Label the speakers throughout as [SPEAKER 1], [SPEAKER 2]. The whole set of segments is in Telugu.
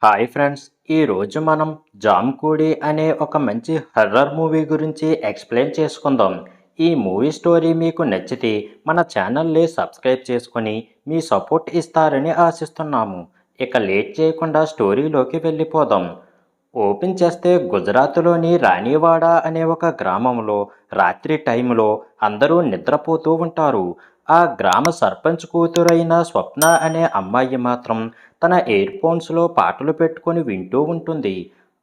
[SPEAKER 1] హాయ్ ఫ్రెండ్స్, ఈరోజు మనం జామ్‌కోడి అనే ఒక మంచి హర్రర్ మూవీ గురించి ఎక్స్‌ప్లెయిన్ చేసుకుందాం. ఈ మూవీ స్టోరీ మీకు నచ్చితే మన ఛానల్‌ని సబ్స్క్రైబ్ చేసుకొని మీ సపోర్ట్ ఇస్తారని ఆశిస్తున్నాము. ఇక లేట్ చేయకుండా స్టోరీలోకి వెళ్ళిపోదాం. ఓపెన్ చేస్తే గుజరాత్‌లోని రాణివాడ అనే ఒక గ్రామంలో రాత్రి టైంలో అందరూ నిద్రపోతూ ఉంటారు. ఆ గ్రామ సర్పంచ్ కూతురైన స్వప్న అనే అమ్మాయి మాత్రం తన ఇయర్ ఫోన్స్‌లో పాటలు పెట్టుకొని వింటూ ఉంటుంది.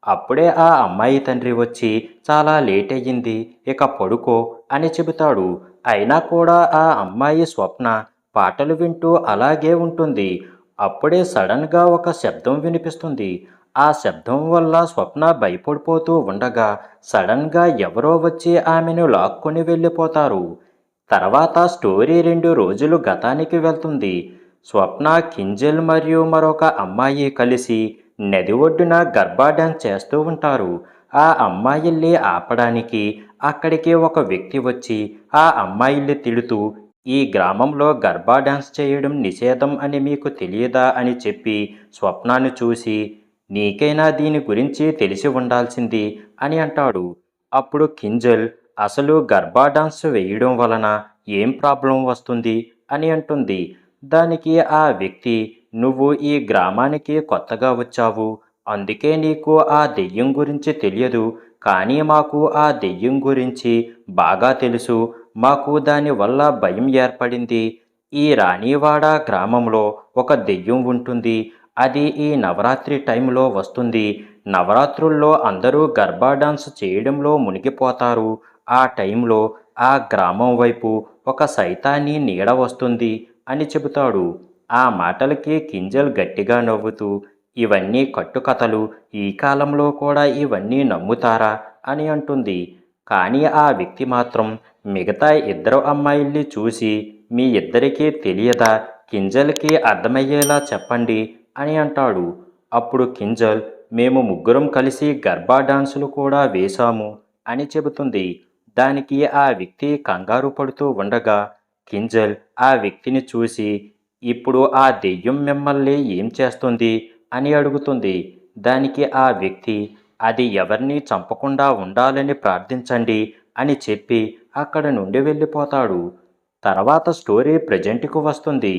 [SPEAKER 1] అప్పుడే ఆ అమ్మాయి తండ్రి వచ్చి చాలా లేట్ అయ్యింది, ఇక పడుకో అని చెబుతాడు. అయినా కూడా ఆ అమ్మాయి స్వప్న పాటలు వింటూ అలాగే ఉంటుంది. అప్పుడే సడన్‌గా ఒక శబ్దం వినిపిస్తుంది. ఆ శబ్దం వల్ల స్వప్న భయపడిపోతూ ఉండగా సడన్‌గా ఎవరో వచ్చి ఆమెను లాక్కొని వెళ్ళిపోతారు. తర్వాత స్టోరీ 2 రోజులు గతానికి వెళ్తుంది. స్వప్న, కింజల్ మరియు మరొక అమ్మాయి కలిసి నది ఒడ్డున గర్భా డాన్స్ చేస్తూ ఉంటారు. ఆ అమ్మాయిల్ని ఆపడానికి అక్కడికి ఒక వ్యక్తి వచ్చి ఆ అమ్మాయిల్ని తిడుతూ, ఈ గ్రామంలో గర్భా డాన్స్ చేయడం నిషేధం అని మీకు తెలియదా అని చెప్పి స్వప్నాను చూసి, నీకైనా దీని గురించి తెలిసి ఉండాల్సింది అని అంటాడు. అప్పుడు కింజల్, అసలు గర్భా డాన్స్ వేయడం వలన ఏం ప్రాబ్లం వస్తుంది అని అంటుంది. దానికి ఆ వ్యక్తి, నువ్వు ఈ గ్రామానికి కొత్తగా వచ్చావు, అందుకే నీకు ఆ దెయ్యం గురించి తెలియదు, కానీ మాకు ఆ దెయ్యం గురించి బాగా తెలుసు, మాకు దానివల్ల భయం ఏర్పడింది. ఈ రాణివాడ గ్రామంలో ఒక దెయ్యం ఉంటుంది, అది ఈ నవరాత్రి టైంలో వస్తుంది. నవరాత్రుల్లో అందరూ గర్భా డాన్స్ చేయడంలో మునిగిపోతారు. ఆ టైంలో ఆ గ్రామం వైపు ఒక సైతానీ నీడ వస్తుంది అని చెబుతాడు. ఆ మాటలకి కింజల్ గట్టిగా నవ్వుతూ, ఇవన్నీ కట్టుకథలు, ఈ కాలంలో కూడా ఇవన్నీ నమ్ముతారా అని అంటుంది. కానీ ఆ వ్యక్తి మాత్రం మిగతా ఇద్దరు అమ్మాయిల్ని చూసి, మీ ఇద్దరికీ తెలియదా, కింజల్కి అర్థమయ్యేలా చెప్పండి అని అంటాడు. అప్పుడు కింజల్, మేము ముగ్గురం కలిసి గర్భా డాన్సులు కూడా వేశాము అని చెబుతుంది. దానికి ఆ వ్యక్తి కంగారు పడుతూ ఉండగా కింజల్ ఆ వ్యక్తిని చూసి, ఇప్పుడు ఆ దెయ్యం మిమ్మల్ని ఏం చేస్తుంది అని అడుగుతుంది. దానికి ఆ వ్యక్తి, అది ఎవరిని చంపకుండా ఉండాలని ప్రార్థించండి అని చెప్పి అక్కడ నుండి వెళ్ళిపోతాడు. తర్వాత స్టోరీ ప్రజెంట్‌కు వస్తుంది.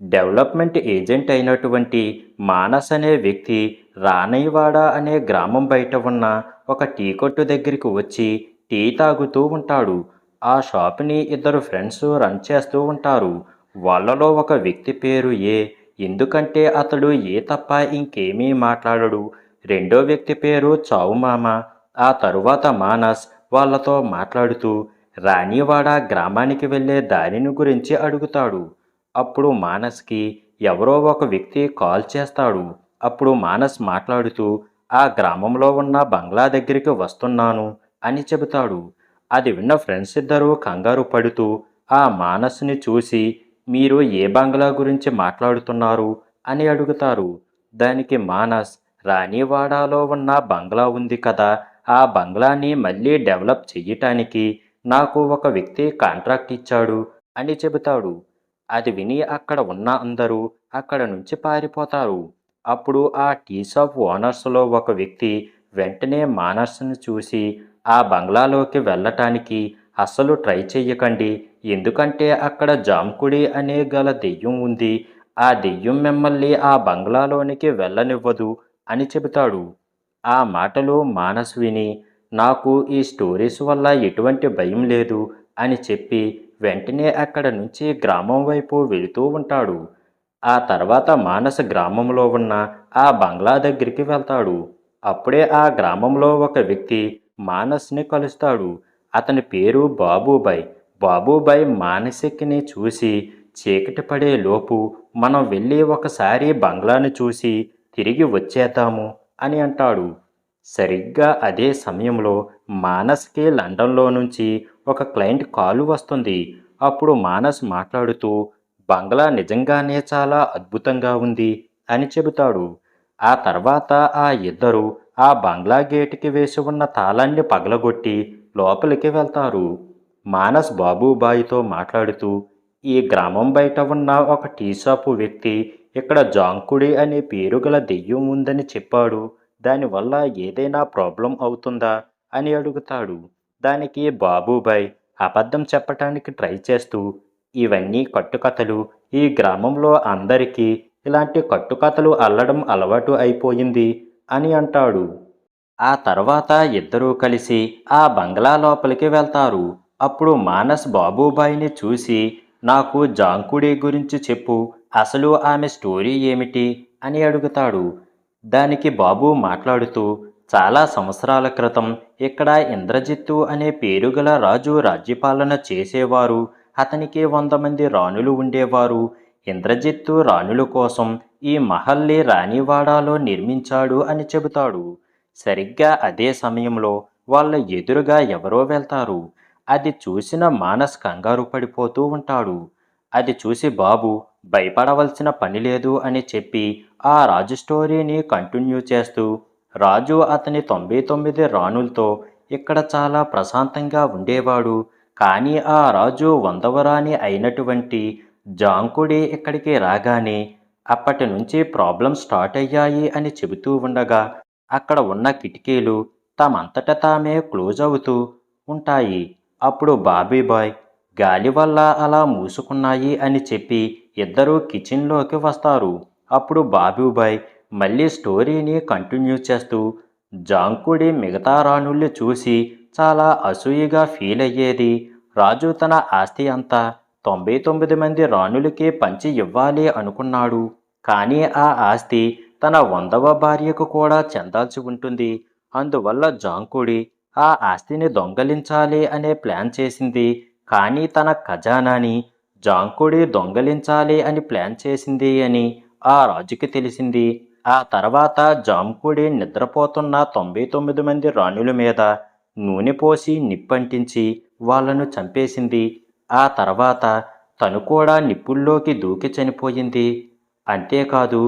[SPEAKER 1] డెవలప్మెంట్ ఏజెంట్ అయినటువంటి మానస్ అనే వ్యక్తి రానయ్యవాడ అనే గ్రామం బయట ఉన్న ఒక టీ కొట్టు దగ్గరికి వచ్చి టీ తాగుతూ ఉంటాడు. ఆ షాపుని ఇద్దరు ఫ్రెండ్స్ రన్ చేస్తూ ఉంటారు. వాళ్ళలో ఒక వ్యక్తి పేరు ఏ, ఎందుకంటే అతడు ఏ తప్ప ఇంకేమీ మాట్లాడడు. రెండో వ్యక్తి పేరు చావుమామ. ఆ తరువాత మానస్ వాళ్ళతో మాట్లాడుతూ రాణివాడ గ్రామానికి వెళ్ళే దారిని గురించి అడుగుతాడు. అప్పుడు మానస్‌కి ఎవరో ఒక వ్యక్తి కాల్ చేస్తాడు. అప్పుడు మానస్ మాట్లాడుతూ, ఆ గ్రామంలో ఉన్న బంగ్లా దగ్గరికి వస్తున్నాను అని చెబుతాడు. అది విన్న ఫ్రెండ్స్ ఇద్దరూ కంగారు పడుతూ ఆ మానస్‌ని చూసి, మీరు ఏ బంగ్లా గురించి మాట్లాడుతున్నారు అని అడుగుతారు. దానికి మానస్, రాణివాడాలో ఉన్న బంగ్లా ఉంది కదా, ఆ బంగ్లాని మళ్ళీ డెవలప్ చెయ్యటానికి నాకు ఒక వ్యక్తి కాంట్రాక్ట్ ఇచ్చాడు అని చెబుతాడు. అది విని అక్కడ ఉన్న అందరూ అక్కడ నుంచి పారిపోతారు. అప్పుడు ఆ టీ షాప్ ఓనర్స్‌లో ఒక వ్యక్తి వెంటనే మానస్‌ని చూసి, ఆ బంగ్లాలోకి వెళ్ళటానికి అస్సలు ట్రై చెయ్యకండి. ఎందుకంటే అక్కడ జాంకుడి అనే గల దెయ్యం ఉంది. ఆ దెయ్యం మిమ్మల్ని ఆ బంగ్లాలోనికి వెళ్ళనివ్వదు అని చెబుతాడు. ఆ మాటలు మానస్ విని, నాకు ఈ స్టోరీస్ వల్ల ఎటువంటి భయం లేదు అని చెప్పి వెంటనే అక్కడ నుంచి గ్రామం వైపు వెళుతూ ఉంటాడు. ఆ తర్వాత మానస్ గ్రామంలో ఉన్న ఆ బంగ్లా దగ్గరికి వెళ్తాడు. అప్పుడే ఆ గ్రామంలో ఒక వ్యక్తి మానస్‌ని కలుస్తాడు. అతని పేరు బాబూబాయ్. బాబూబాయ్ మానసిక్‌ని చూసి, చీకటి పడే లోపు మనం వెళ్ళి ఒకసారి బంగ్లాను చూసి తిరిగి వచ్చేద్దాము అని అంటాడు. సరిగ్గా అదే సమయంలో మానస్‌కి లండన్‌లో నుంచి ఒక క్లయింట్ కాల్ వస్తుంది. అప్పుడు మానస్ మాట్లాడుతూ, బంగ్లా నిజంగానే చాలా అద్భుతంగా ఉంది అని చెబుతాడు. ఆ తర్వాత ఆ ఇద్దరు ఆ బంగ్లా గేటుకి వేసి ఉన్న తాళాన్ని పగలగొట్టి లోపలికి వెళ్తారు. మానస్ బాబూబాయితో మాట్లాడుతూ, ఈ గ్రామం బయట ఉన్న ఒక టీ షాపు వ్యక్తి ఇక్కడ జాంకుడి అనే పేరు గల దెయ్యం ఉందని చెప్పాడు. దానివల్ల ఏదైనా ప్రాబ్లం అవుతుందా అని అడుగుతాడు. దానికి బాబూబాయ్ అబద్ధం చెప్పటానికి ట్రై చేస్తూ, ఇవన్నీ కట్టుకథలు. ఈ గ్రామంలో అందరికీ ఇలాంటి కట్టుకథలు అల్లడం అలవాటు అయిపోయింది అని అంటాడు. ఆ తర్వాత ఇద్దరూ కలిసి ఆ బంగ్లా లోపలికి వెళ్తారు. అప్పుడు మానస్ బాబూబాయిని చూసి, నాకు జాంకుడి గురించి చెప్పు, అసలు ఆమె స్టోరీ ఏమిటి అని అడుగుతాడు. దానికి బాబు మాట్లాడుతూ, చాలా సంవత్సరాల క్రితం ఇక్కడ ఇంద్రజిత్తు అనే పేరుగల రాజు రాజ్యపాలన చేసేవారు. అతనికి 100 మంది రాణులు ఉండేవారు. ఇంద్రజిత్తు రాణుల కోసం ఈ మహల్ని రాణివాడాలో నిర్మించాడు అని చెబుతాడు. సరిగ్గా అదే సమయంలో వాళ్ళ ఎదురుగా ఎవరో వెళ్తారు. అది చూసిన మానస్ కంగారు పడిపోతూ ఉంటాడు. అది చూసి బాబు భయపడవలసిన పని లేదు అని చెప్పి ఆ రాజు స్టోరీని కంటిన్యూ చేస్తూ, రాజు అతని 99 రాణులతో ఇక్కడ చాలా ప్రశాంతంగా ఉండేవాడు. కానీ ఆ రాజు 100వ రాణి అయినటువంటి జాంకుడి ఇక్కడికి రాగానే అప్పటి నుంచి ప్రాబ్లమ్స్ స్టార్ట్ అయ్యాయి అని చెబుతూ ఉండగా, అక్కడ ఉన్న కిటికీలు తమంతట తామే క్లోజ్ అవుతూ ఉంటాయి. అప్పుడు బాబీ బాయ్ గాలి వల్ల అలా మూసుకున్నాయి అని చెప్పి ఇద్దరూ కిచెన్లోకి వస్తారు. అప్పుడు బాబూబాయ్ మళ్ళీ స్టోరీని కంటిన్యూ చేస్తూ, జాంకుడి మిగతా రాణుల్ని చూసి చాలా అసూయగా ఫీల్ అయ్యేది. రాజు తన ఆస్తి అంతా 99 మంది రాణులకి పంచి ఇవ్వాలి అనుకున్నాడు. కానీ ఆ ఆస్తి తన 100వ భార్యకు కూడా చెందాల్సి ఉంటుంది. అందువల్ల జాంకుడి ఆ ఆస్తిని దొంగలించాలి అనే ప్లాన్ చేసింది. కానీ తన ఖజానాని జాంకుడి దొంగలించాలి అని ప్లాన్ చేసింది అని ఆ రాజుకి తెలిసింది. ఆ తర్వాత జాంకుడి నిద్రపోతున్న 99 మంది రాణుల మీద నూనె పోసి నిప్పంటించి వాళ్ళను చంపేసింది. ఆ తర్వాత తను కూడా నిప్పుల్లోకి దూకి చనిపోయింది. అంతేకాదు,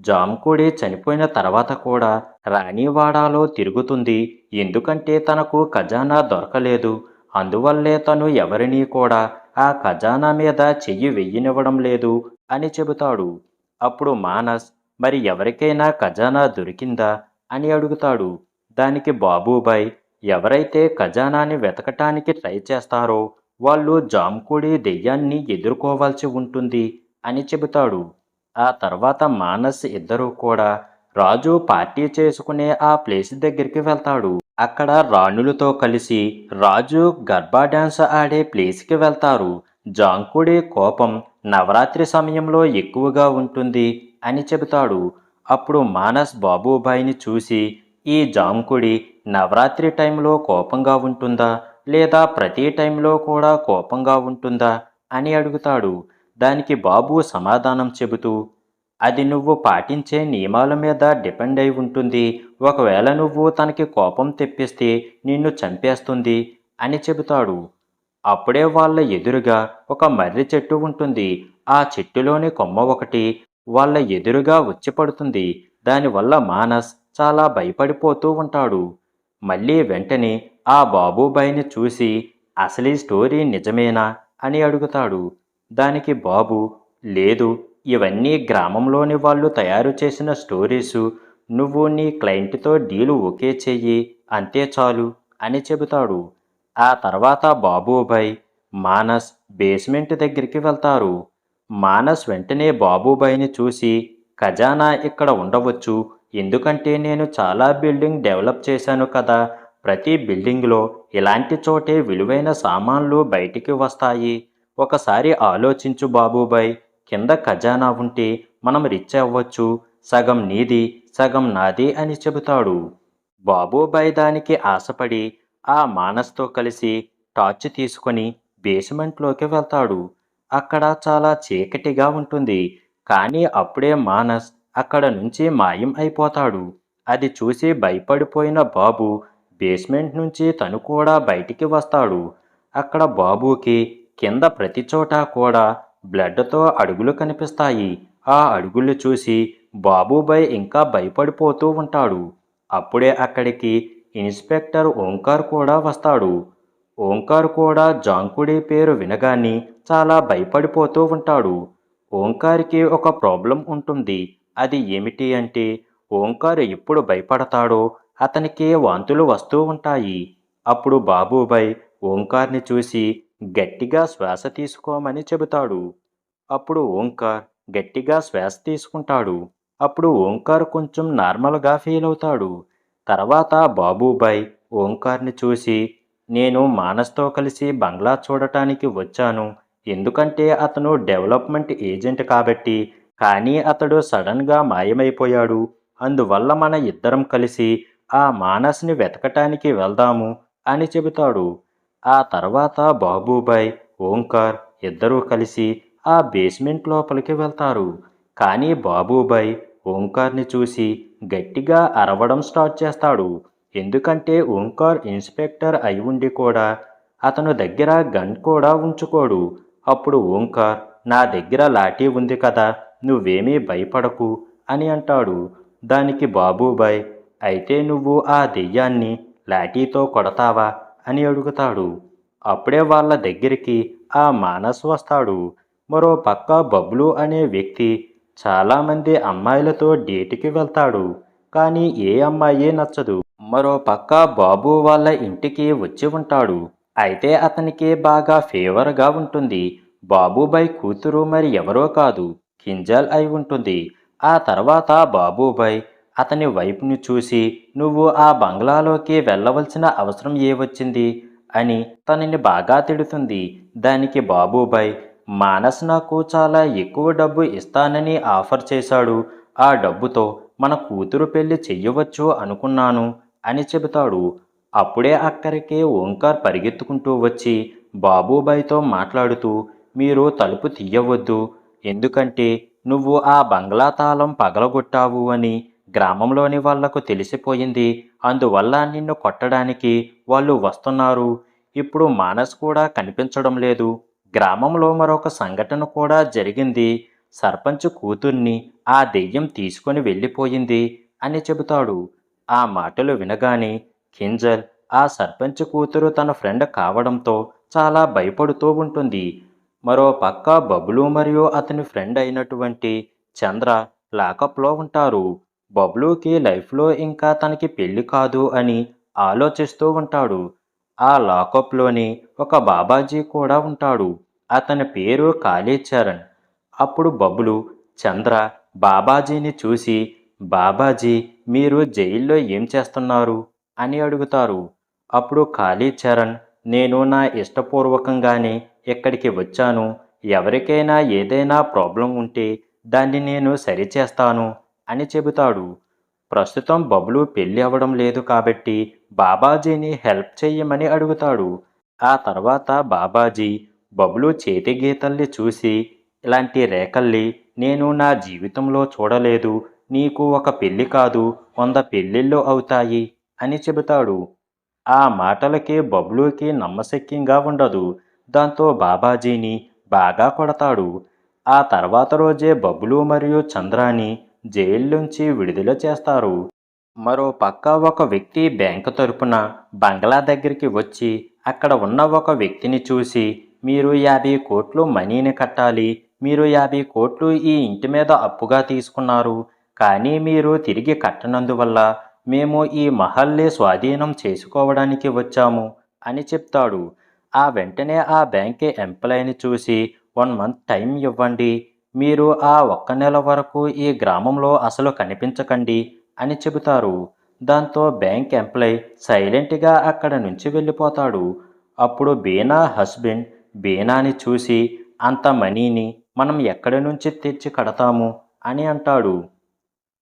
[SPEAKER 1] జాంకుడి చనిపోయిన తర్వాత కూడా రాణివాడాలో తిరుగుతుంది. ఎందుకంటే తనకు ఖజానా దొరకలేదు. అందువల్లే తను ఎవరినీ కూడా ఆ ఖజానా మీద చెయ్యి వెయ్యనివ్వడం లేదు అని చెబుతాడు. అప్పుడు మానస్, మరి ఎవరికైనా ఖజానా దొరికిందా అని అడుగుతాడు. దానికి బాబూబాయ్, ఎవరైతే ఖజానాని వెతకటానికి ట్రై చేస్తారో వాళ్ళు జాంకుడి దెయ్యాన్ని ఎదుర్కోవాల్సి ఉంటుంది అని చెబుతాడు. ఆ తర్వాత మానస్ ఇద్దరూ కూడా రాజు పార్టీ చేసుకునే ఆ ప్లేస్ దగ్గరికి వెళ్తాడు. అక్కడ రాణులతో కలిసి రాజు గర్బా డాన్స్ ఆడే ప్లేస్కి వెళ్తారు. జాంకుడి కోపం నవరాత్రి సమయంలో ఎక్కువగా ఉంటుంది అని చెబుతాడు. అప్పుడు మానస్ బాబూబాయిని చూసి, ఈ జాంకుడి నవరాత్రి టైంలో కోపంగా ఉంటుందా లేదా ప్రతి టైంలో కూడా కోపంగా ఉంటుందా అని అడుగుతాడు. దానికి బాబు సమాధానం చెబుతూ, అది నువ్వు పాటించే నియమాల మీద డిపెండ్ అయి ఉంటుంది. ఒకవేళ నువ్వు తనకి కోపం తెప్పిస్తే నిన్ను చంపేస్తుంది అని చెబుతాడు. అప్పుడే వాళ్ళ ఎదురుగా ఒక మర్రి చెట్టు ఉంటుంది. ఆ చెట్టులోని కొమ్మ ఒకటి వాళ్ళ ఎదురుగా వచ్చి పడుతుంది. దానివల్ల మానస్ చాలా భయపడిపోతూ ఉంటాడు. మళ్ళీ వెంటనే ఆ బాబూబాయిని చూసి, అసలీ స్టోరీ నిజమేనా అని అడుగుతాడు. దానికి బాబు, లేదు, ఇవన్నీ గ్రామంలోని వాళ్ళు తయారు చేసిన స్టోరీసు. నువ్వు నీ క్లయింట్తో డీలు ఓకే చెయ్యి, అంతే చాలు అని చెబుతాడు. ఆ తర్వాత బాబూబాయ్, మానస్ బేస్మెంట్ దగ్గరికి వెళ్తారు. మానస్ వెంటనే బాబూబాయ్ని చూసి, ఖజానా ఇక్కడ ఉండవచ్చు. ఎందుకంటే నేను చాలా బిల్డింగ్ డెవలప్ చేశాను కదా. ప్రతి బిల్డింగ్లో ఇలాంటి చోటే విలువైన సామాన్లు బయటికి వస్తాయి. ఒకసారి ఆలోచించు బాబూబాయ్, కింద ఖజానా ఉంటే మనం రిచ్ అవ్వచ్చు. సగం నీది సగం నాది అని చెబుతాడు. బాబూబాయ్ దానికి ఆశపడి ఆ మానస్తో కలిసి టార్చ్ తీసుకొని బేస్మెంట్లోకి వెళ్తాడు. అక్కడ చాలా చీకటిగా ఉంటుంది. కానీ అప్పుడే మానస్ అక్కడ నుంచి మాయం అయిపోతాడు. అది చూసి భయపడిపోయిన బాబు బేస్మెంట్ నుంచి తను కూడా బయటికి వస్తాడు. అక్కడ బాబుకి కింద ప్రతి చోట కూడా బ్లడ్తో అడుగులు కనిపిస్తాయి. ఆ అడుగులు చూసి బాబూబాయ్ ఇంకా భయపడిపోతూ ఉంటాడు. అప్పుడే అక్కడికి ఇన్స్పెక్టర్ ఓంకార్ కూడా వస్తాడు. ఓంకార్ కూడా జాంకుడి పేరు వినగానే చాలా భయపడిపోతూ ఉంటాడు. ఓంకార్‌కి ఒక ప్రాబ్లమ్ ఉంటుంది. అది ఏమిటి అంటే, ఓంకార్ ఎప్పుడు భయపడతాడో అతనికి వాంతులు వస్తూ ఉంటాయి. అప్పుడు బాబూభాయ్ ఓంకార్‌ని చూసి గట్టిగా శ్వాస తీసుకోమని చెబుతాడు. అప్పుడు ఓంకార్ గట్టిగా శ్వాస తీసుకుంటాడు. అప్పుడు ఓంకార్ కొంచెం నార్మల్‌గా ఫీల్ అవుతాడు. తర్వాత బాబూభాయ్ ఓంకార్‌ని చూసి, నేను మానస్‌తో కలిసి బంగ్లా చూడటానికి వచ్చాను. ఎందుకంటే అతను డెవలప్మెంట్ ఏజెంట్ కాబట్టి. కానీ అతడు సడన్‌గా మాయమైపోయాడు. అందువల్ల మన ఇద్దరం కలిసి ఆ మానస్‌ని వెతకటానికి వెళ్దాము అని చెబుతాడు. ఆ తర్వాత బాబూభాయ్, ఓంకార్ ఇద్దరూ కలిసి ఆ బేస్మెంట్ లోపలికి వెళ్తారు. కానీ బాబూభాయ్ ఓంకార్‌ని చూసి గట్టిగా అరవడం స్టార్ట్ చేస్తాడు. ఎందుకంటే ఓంకార్ ఇన్స్పెక్టర్ అయి ఉండి కూడా అతను దగ్గర గన్ కూడా ఉంచుకోడు. అప్పుడు ఓంకార్, నా దగ్గర లాఠీ ఉంది కదా, నువ్వేమీ భయపడకు అని అంటాడు. దానికి బాబూభాయ్, అయితే నువ్వు ఆ దెయ్యాన్ని లాఠీతో కొడతావా అని అడుగుతాడు. అప్పుడే వాళ్ళ దగ్గరికి ఆ మానస్ వస్తాడు. మరో పక్క బబ్లు అనే వ్యక్తి చాలామంది అమ్మాయిలతో డేటుకి వెళ్తాడు. కానీ ఏ అమ్మాయి నచ్చదు. మరో పక్క బాబు వాళ్ళ ఇంటికి వచ్చి ఉంటాడు. అయితే అతనికి బాగా ఫేవర్గా ఉంటుంది. బాబూభాయ్ కూతురు మరి ఎవరో కాదు, కింజల్ అయి ఉంటుంది. ఆ తర్వాత బాబూభాయ్ అతని వైపుని చూసి, నువ్వు ఆ బంగ్లాలోకి వెళ్ళవలసిన అవసరం ఏవచ్చింది అని తనని బాగా తిడుతుంది. దానికి బాబూభాయ్, మానస్ నాకు చాలా ఎక్కువ డబ్బు ఇస్తానని ఆఫర్ చేశాడు. ఆ డబ్బుతో మన కూతురు పెళ్లి చెయ్యవచ్చు అనుకున్నాను అని చెబుతాడు. అప్పుడే అక్కడికి ఓంకార్ పరిగెత్తుకుంటూ వచ్చి బాబూభాయ్తో మాట్లాడుతూ, మీరు తలుపు తీయవద్దు, ఎందుకంటే నువ్వు ఆ బంగ్లా తాళం పగలగొట్టావు అని గ్రామంలోని వాళ్లకు తెలిసిపోయింది. అందువల్ల నిన్ను కొట్టడానికి వాళ్ళు వస్తున్నారు. ఇప్పుడు మానస్ కూడా కనిపించడం లేదు. గ్రామంలో మరొక సంఘటన కూడా జరిగింది. సర్పంచ్ కూతుర్ని ఆ దెయ్యం తీసుకొని వెళ్ళిపోయింది అని చెబుతాడు. ఆ మాటలు వినగానే కింజల్ ఆ సర్పంచ్ కూతురు తన ఫ్రెండ్ కావడంతో చాలా భయపడుతూ ఉంటుంది. మరో పక్క బబ్లు మరియు అతని ఫ్రెండ్ అయినటువంటి చంద్ర లాకప్లో ఉంటారు. బబ్లూకి లైఫ్లో ఇంకా తనకి పెళ్లి కాదు అని ఆలోచిస్తూ ఉంటాడు. ఆ లాకప్లోని ఒక బాబాజీ కూడా ఉంటాడు. అతని పేరు కాళీచరణ్. అప్పుడు బబ్లు చంద్ర బాబాజీని చూసి, బాబాజీ మీరు జైల్లో ఏం చేస్తున్నారు అని అడుగుతారు. అప్పుడు కాళీచరణ్, నేను నా ఇష్టపూర్వకంగానే ఇక్కడికి వచ్చాను. ఎవరికైనా ఏదైనా ప్రాబ్లం ఉంటే దాన్ని నేను సరిచేస్తాను అని చెబుతాడు. ప్రస్తుతం బబ్లు పెళ్లి అవ్వడం లేదు కాబట్టి బాబాజీని హెల్ప్ చెయ్యమని అడుగుతాడు. ఆ తర్వాత బాబాజీ బబ్లు చేతి గీతల్ని చూసి, ఇలాంటి రేఖల్ని నేను నా జీవితంలో చూడలేదు. నీకు ఒక పెళ్లి కాదు, 100 పెళ్ళిళ్ళు అవుతాయి అని చెబుతాడు. ఆ మాటలకి బబ్లూకి నమ్మశక్యంగా ఉండదు. దాంతో బాబాజీని బాగా కొడతాడు. ఆ తర్వాత రోజే బబ్లు మరియు చంద్రాని జైల్లోంచి విడుదల చేస్తారు. మరో పక్క ఒక వ్యక్తి బ్యాంకు తరపున బంగ్లా దగ్గరికి వచ్చి అక్కడ ఉన్న ఒక వ్యక్తిని చూసి, మీరు 50 కోట్లు మనీని కట్టాలి. మీరు 50 కోట్లు ఈ ఇంటి మీద అప్పుగా తీసుకున్నారు. కానీ మీరు తిరిగి కట్టనందువల్ల మేము ఈ మహల్ని స్వాధీనం చేసుకోవడానికి వచ్చాము అని చెప్తాడు. ఆ వెంటనే ఆ బ్యాంక్ ఎంప్లాయీని చూసి 1 మంత్ టైం ఇవ్వండి. మీరు ఆ ఒక్క నెల వరకు ఈ గ్రామంలో అసలు కనిపించకండి అని చెబుతారు. దాంతో బ్యాంక్ ఎంప్లాయ్ సైలెంట్గా అక్కడ నుంచి వెళ్ళిపోతాడు. అప్పుడు బీనా హస్బెండ్ బీనాని చూసి, అంత మనీని మనం ఎక్కడి నుంచి తెచ్చి కడతాము అని అంటాడు.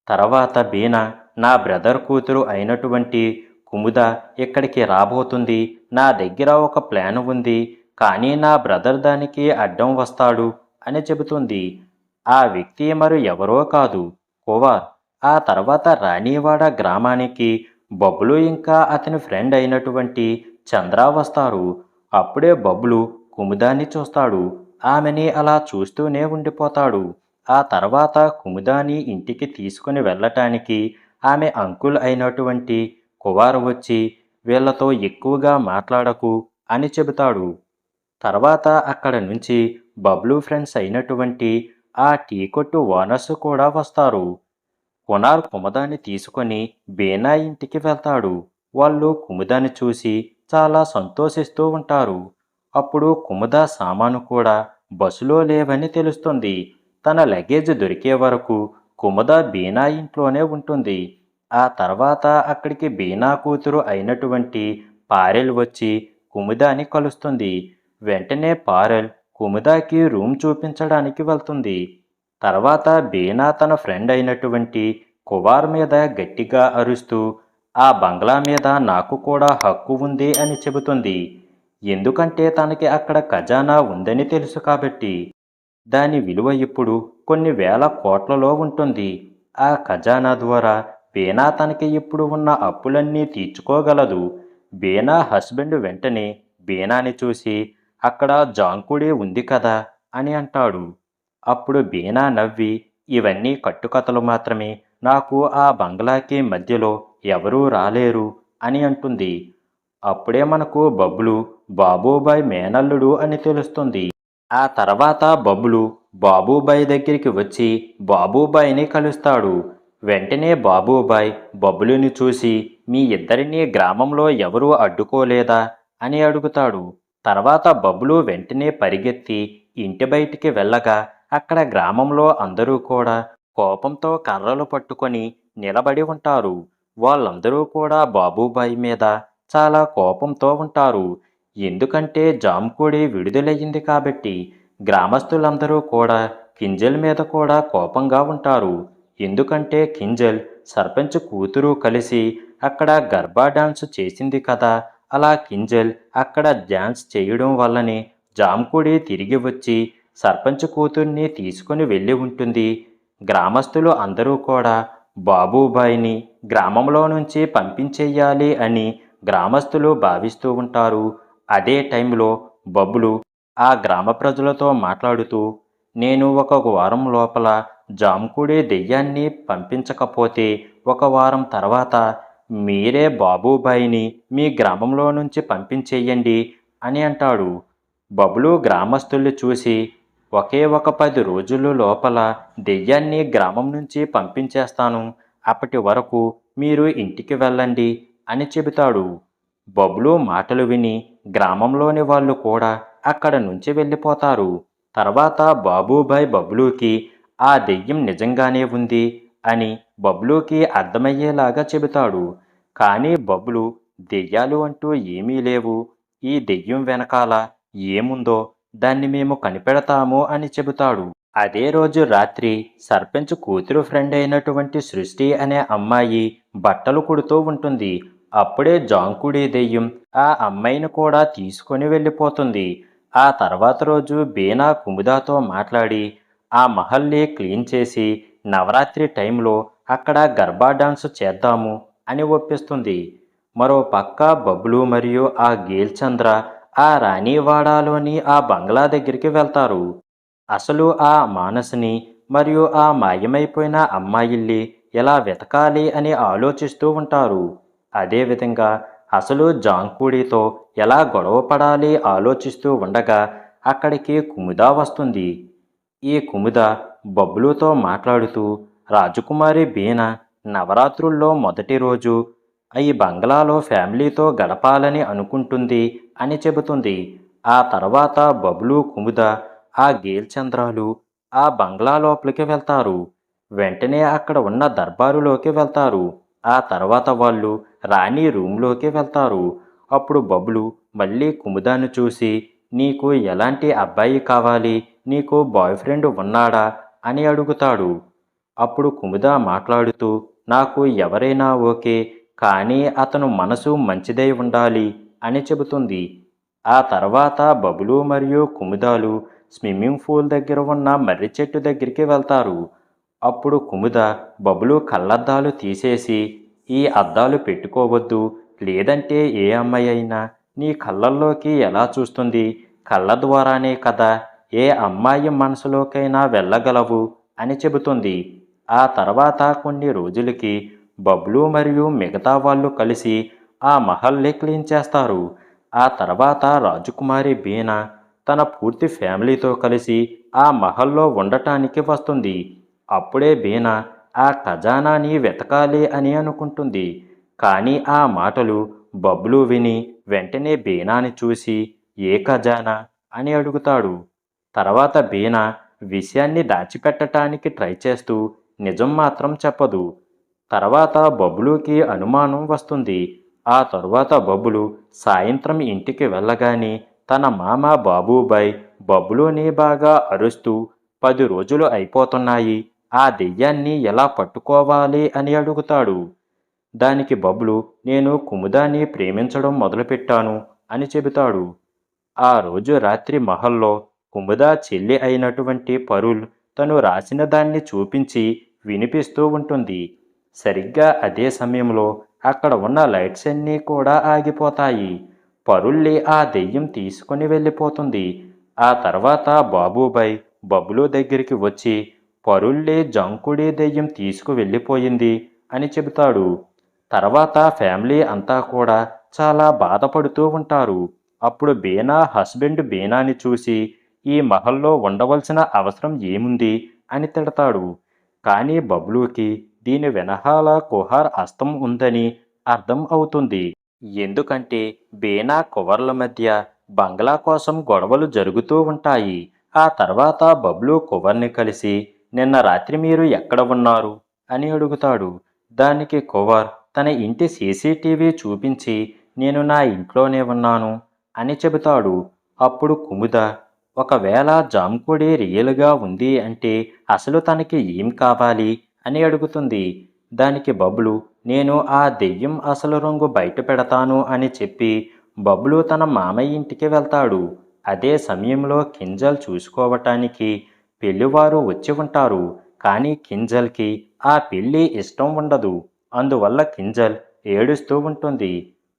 [SPEAKER 1] తర్వాత బీనా, నా బ్రదర్ కూతురు అయినటువంటి కుముద ఇక్కడికి రాబోతుంది. నా దగ్గర ఒక ప్లాన్ ఉంది. కానీ నా బ్రదర్ దానికి అడ్డం వస్తాడు అని చెబుతుంది. ఆ వ్యక్తి మరి ఎవరో కాదు, కువార్. ఆ తర్వాత రాణివాడ గ్రామానికి బబ్లు ఇంకా అతని ఫ్రెండ్ అయినటువంటి చంద్ర వస్తారు. అప్పుడే బబ్లు కుముదాన్ని చూస్తాడు. ఆమెని అలా చూస్తూనే ఉండిపోతాడు. ఆ తర్వాత కుముదాని ఇంటికి తీసుకుని వెళ్ళటానికి ఆమె అంకుల్ అయినటువంటి కువార్ వచ్చి, వీళ్ళతో ఎక్కువగా మాట్లాడకు అని చెబుతాడు. తర్వాత అక్కడ నుంచి బబ్లు ఫ్రెండ్స్ అయినటువంటి ఆ టీ కొట్టు ఓనర్స్ కూడా వస్తారు. కునాల్ కుముదాన్ని తీసుకొని బీనా ఇంటికి వెళ్తాడు. వాళ్ళు కుముదాన్ని చూసి చాలా సంతోషిస్తూ ఉంటారు. అప్పుడు కుముద సామాను కూడా బస్సులో లేవని తెలుస్తుంది. తన లగేజ్ దొరికే వరకు కుముద బీనా ఇంట్లోనే ఉంటుంది. ఆ తర్వాత అక్కడికి బీనా కూతురు అయినటువంటి పారెల్ వచ్చి కుముదాని కలుస్తుంది. వెంటనే పారెల్ కుముదాకి రూమ్ చూపించడానికి వెళ్తుంది. తర్వాత బీనా తన ఫ్రెండ్ అయినటువంటి కువార్ మీద గట్టిగా అరుస్తూ ఆ బంగ్లా మీద నాకు కూడా హక్కు ఉంది అని చెబుతుంది. ఎందుకంటే తనకి అక్కడ ఖజానా ఉందని తెలుసు కాబట్టి. దాని విలువ ఇప్పుడు కొన్ని వేల కోట్లలో ఉంటుంది. ఆ ఖజానా ద్వారా బీనా తనకి ఇప్పుడు ఉన్న అప్పులన్నీ తీర్చుకోగలదు. బీనా హస్బెండ్ వెంటనే బీనాని చూసి అక్కడ జాంకుడి ఉంది కదా అని అంటాడు. అప్పుడు బీనా నవ్వి ఇవన్నీ కట్టుకథలు మాత్రమే, నాకు ఆ బంగ్లాకి మధ్యలో ఎవరూ రాలేరు అని అంటుంది. అప్పుడే మనకు బబ్లు బాబూబాయ్ మేనల్లుడు అని తెలుస్తుంది. ఆ తర్వాత బబ్లు బాబూబాయ్ దగ్గరికి వచ్చి బాబూబాయ్ని కలుస్తాడు. వెంటనే బాబూబాయ్ బబ్లుని చూసి మీ ఇద్దరినీ గ్రామంలో ఎవరూ అడ్డుకోలేదా అని అడుగుతాడు. తర్వాత బబ్లు వెంటనే పరిగెత్తి ఇంటి బయటికి వెళ్ళగా అక్కడ గ్రామంలో అందరూ కూడా కోపంతో కర్రలు పట్టుకొని నిలబడి ఉంటారు. వాళ్ళందరూ కూడా బాబూబాయ్ మీద చాలా కోపంతో ఉంటారు. ఎందుకంటే జాంకుడి విడుదలయ్యింది కాబట్టి. గ్రామస్తులందరూ కూడా కింజల్ మీద కూడా కోపంగా ఉంటారు. ఎందుకంటే కింజల్ సర్పంచ్ కూతురు కలిసి అక్కడ గర్బా డాన్స్ చేసింది కదా. అలా కింజల్ అక్కడ డ్యాన్స్ చేయడం వల్లనే జాంకుడి తిరిగి వచ్చి సర్పంచ్ కూతుర్ని తీసుకుని వెళ్ళి ఉంటుంది. గ్రామస్తులు అందరూ కూడా బాబూబాయ్ని గ్రామంలో నుంచి పంపించేయాలి అని గ్రామస్తులు భావిస్తూ ఉంటారు. అదే టైంలో బబ్లు ఆ గ్రామ ప్రజలతో మాట్లాడుతూ నేను ఒక వారం లోపల జాంకుడి దెయ్యాన్ని పంపించకపోతే ఒక వారం తర్వాత మీరే బాబూబాయ్ని మీ గ్రామంలో నుంచి పంపించేయండి అని అంటాడు. బబ్లు గ్రామస్తుల్ని చూసి ఒకే ఒక 10 రోజుల లోపల దెయ్యాన్ని గ్రామం నుంచి పంపించేస్తాను. అప్పటి వరకు మీరు ఇంటికి వెళ్ళండి అని చెబుతాడు. బబ్లు మాటలు విని గ్రామంలోని వాళ్ళు కూడా అక్కడ నుంచి వెళ్ళిపోతారు. తర్వాత బాబూబాయ్ బబ్లూకి ఆ దెయ్యం నిజంగానే ఉంది అని బబ్లూకి అర్థమయ్యేలాగా చెబుతాడు. కానీ బబ్లు దెయ్యాలు అంటూ ఏమీ లేవు. ఈ దెయ్యం వెనకాల ఏముందో దాన్ని మేము కనిపెడతాము అని చెబుతాడు. అదే రోజు రాత్రి సర్పంచ్ కూతురు ఫ్రెండ్ అయినటువంటి సృష్టి అనే అమ్మాయి బట్టలు కుడుతూ ఉంటుంది. అప్పుడే జాంకుడి దెయ్యం ఆ అమ్మాయిని కూడా తీసుకొని వెళ్ళిపోతుంది. ఆ తర్వాత రోజు బీనా కుముదాతో మాట్లాడి ఆ మహల్ని క్లీన్ చేసి నవరాత్రి టైంలో అక్కడ గర్బా డాన్స్ చేద్దాము అని ఒప్పిస్తుంది. మరో పక్క బబ్లు మరియు ఆ గేల్చంద్ర ఆ రాణివాడాలోని ఆ బంగ్లా దగ్గరికి వెళ్తారు. అసలు ఆ మానస్ని మరియు ఆ మాయమైపోయిన అమ్మాయిల్ని ఎలా వెతకాలి అని ఆలోచిస్తూ ఉంటారు. అదేవిధంగా అసలు జాంకుడితో ఎలా గొడవ పడాలి ఆలోచిస్తూ ఉండగా అక్కడికి కుముద వస్తుంది. ఈ కుముద బబ్లుతో మాట్లాడుతూ రాజకుమారి బీనా నవరాత్రుల్లో మొదటి రోజు ఈ బంగ్లాలో ఫ్యామిలీతో గడపాలని అనుకుంటుంది అని చెబుతుంది. ఆ తర్వాత బబ్లు కుముద ఆ గేల్చంద్రాలు ఆ బంగ్లా లోపలికి వెళ్తారు. వెంటనే అక్కడ ఉన్న దర్బారులోకి వెళ్తారు. ఆ తర్వాత వాళ్ళు రాణి రూంలోకి వెళ్తారు. అప్పుడు బబ్లు మళ్ళీ కుముదాన్ని చూసి నీకు ఎలాంటి అబ్బాయి కావాలి, నీకు బాయ్ ఫ్రెండ్ ఉన్నాడా అని అడుగుతాడు. అప్పుడు కుముద మాట్లాడుతూ నాకు ఎవరైనా ఓకే, కానీ అతను మనసు మంచిదై ఉండాలి అని చెబుతుంది. ఆ తర్వాత బబ్లు మరియు కుముదాలు స్విమ్మింగ్ పూల్ దగ్గర ఉన్న మర్రి చెట్టు దగ్గరికి వెళ్తారు. అప్పుడు కుముద బబ్లు కళ్ళద్దాలు తీసేసి ఈ అద్దాలు పెట్టుకోవద్దు, లేదంటే ఏ అమ్మాయి అయినా నీ కళ్ళల్లోకి ఎలా చూస్తుంది, కళ్ళ ద్వారానే కదా ఏ అమ్మాయి మనసులోకైనా వెళ్ళగలవు అని చెబుతుంది. ఆ తర్వాత కొన్ని రోజులకి బబ్లు మరియు మిగతా వాళ్ళు కలిసి ఆ మహల్ని క్లీన్ చేస్తారు. ఆ తర్వాత రాజకుమారి బీనా తన పూర్తి ఫ్యామిలీతో కలిసి ఆ మహల్లో ఉండటానికి వస్తుంది. అప్పుడే బీనా ఆ ఖజానాని వెతకాలి అని అనుకుంటుంది. కానీ ఆ మాటలు బబ్లూ విని వెంటనే బీనాని చూసి ఏ ఖజానా అని అడుగుతాడు. తర్వాత బీనా విషయాన్ని దాచిపెట్టటానికి ట్రై చేస్తూ నిజం మాత్రం చెప్పదు. తర్వాత బబ్లూకి అనుమానం వస్తుంది. ఆ తరువాత బబ్లు సాయంత్రం ఇంటికి వెళ్ళగానే తన మామ బాబూబాయ్ బబ్లూని బాగా అరుస్తూ 10 రోజులు అయిపోతున్నాయి, ఆ దెయ్యాన్ని ఎలా పట్టుకోవాలి అని అడుగుతాడు. దానికి బబ్లు నేను కుముదాన్ని ప్రేమించడం మొదలుపెట్టాను అని చెబుతాడు. ఆ రోజు రాత్రి మహల్లో కుముద చెల్లి అయినటువంటి పరుల్ తను రాసిన దాన్ని చూపించి వినిపిస్తూ ఉంటుంది. సరిగ్గా అదే సమయంలో అక్కడ ఉన్న లైట్స్ అన్నీ కూడా ఆగిపోతాయి. పరుల్ని ఆ దెయ్యం తీసుకుని వెళ్ళిపోతుంది. ఆ తర్వాత బాబూబాయ్ బబ్లు దగ్గరికి వచ్చి పరుల్ని జంకుడి దెయ్యం తీసుకు వెళ్ళిపోయింది అని చెబుతాడు. తర్వాత ఫ్యామిలీ అంతా కూడా చాలా బాధపడుతూ ఉంటారు. అప్పుడు బీనా హస్బెండ్ బీనాని చూసి ఈ మహల్లో ఉండవలసిన అవసరం ఏముంది అని తిడతాడు. కానీ బబ్లూకి దీని వెనకాల కుహార్ హస్తం ఉందని అర్థం అవుతుంది. ఎందుకంటే బీనా కువర్ల మధ్య బంగ్లా కోసం గొడవలు జరుగుతూ ఉంటాయి. ఆ తర్వాత బబ్లూ కువర్ని కలిసి నిన్న రాత్రి మీరు ఎక్కడ ఉన్నారు అని అడుగుతాడు. దానికి కువర్ తన ఇంటి సీసీటీవీ చూపించి నేను నా ఇంట్లోనే ఉన్నాను అని చెబుతాడు. అప్పుడు కుముద ఒకవేళ జాంకుడి రియల్గా ఉంది అంటే అసలు తనకి ఏం కావాలి అని అడుగుతుంది. దానికి బబ్లు నేను ఆ దెయ్యం అసలు రంగు బయట పెడతాను అని చెప్పి బబ్లు తన మామయ్య ఇంటికి వెళ్తాడు. అదే సమయంలో కింజల్ చూసుకోవటానికి పెళ్లివారు వచ్చి ఉంటారు. కానీ కింజల్కి ఆ పెళ్లి ఇష్టం ఉండదు. అందువల్ల కింజల్ ఏడుస్తూ ఉంటుంది.